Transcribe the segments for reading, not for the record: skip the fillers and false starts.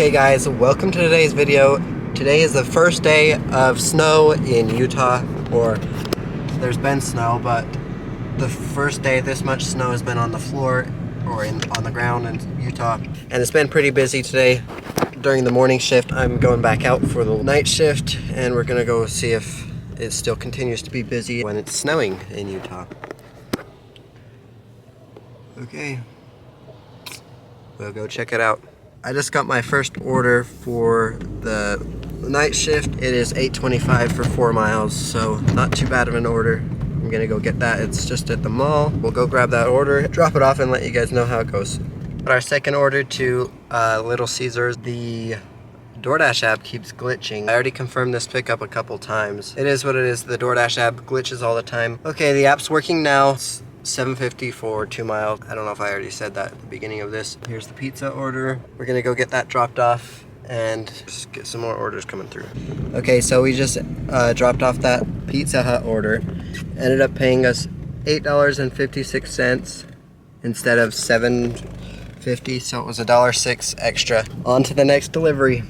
Okay guys, welcome to today's video. Today is the first day of snow in Utah, or there's been snow, but the first day this much snow has been on the floor or on the ground in Utah. And it's been pretty busy today during the morning shift. I'm going back out for the night shift and we're gonna go see if it still continues to be busy when it's snowing in Utah. Okay, we'll go check it out. I just got my first order for the night shift. It is $8.25 for 4 miles, so not too bad of an order. I'm gonna go get that. It's just at the mall. We'll go grab that order, drop it off, and let you guys know how it goes. Our second order to Little Caesars, the DoorDash app keeps glitching. I already confirmed this pickup a couple times. It is what it is. The DoorDash app glitches all the time. Okay, the app's working now. It's $7.50 for 2 miles. I don't know if I already said that at the beginning of this. Here's the pizza order. We're gonna go get that dropped off and just get some more orders coming through. Okay, so we just dropped off that Pizza Hut order. Ended up paying us $8.56 instead of $7.50, so it was $1.06 extra. On to the next delivery.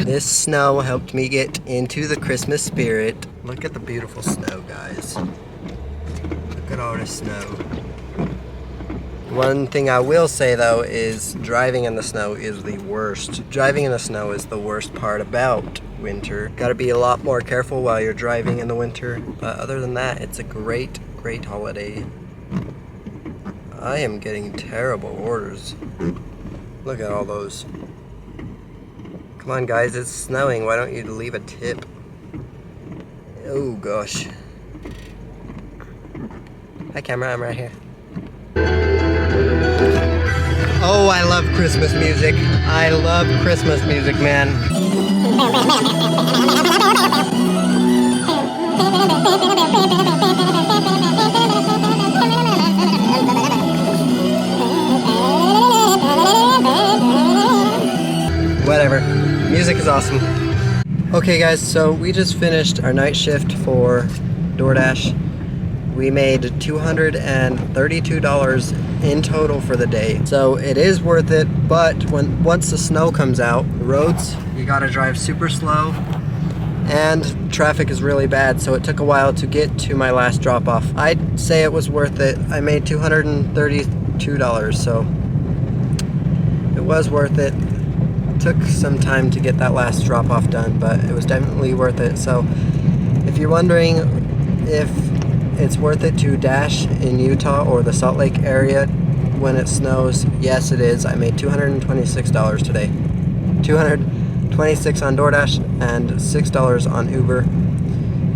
This snow helped me get into the Christmas spirit. Look at the beautiful snow, guys. Look at all the snow. One thing I will say though is driving in the snow is the worst. Driving in the snow is the worst part about winter. Gotta be a lot more careful while you're driving in the winter. But other than that, it's a great holiday. I am getting terrible orders. Look at all those. Come on guys, it's snowing. Why don't you leave a tip? Oh gosh. Hi camera, I'm right here. Oh, I love Christmas music. I love Christmas music, man. Whatever. Music is awesome. Okay guys, so we just finished our night shift for DoorDash. We made $232 in total for the day. So it is worth it, but once the snow comes out, the roads, you gotta drive super slow and traffic is really bad, so it took a while to get to my last drop off. I'd say it was worth it. I made $232, so it was worth it. Took some time to get that last drop off done, but it was definitely worth it. So if you're wondering if it's worth it to dash in Utah or the Salt Lake area when it snows, yes it is. I made $226 today. $226 on DoorDash and $6 on Uber.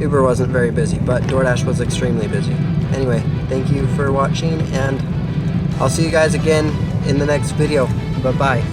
Uber wasn't very busy, but DoorDash was extremely busy. Anyway, thank you for watching and I'll see you guys again in the next video. Bye-bye.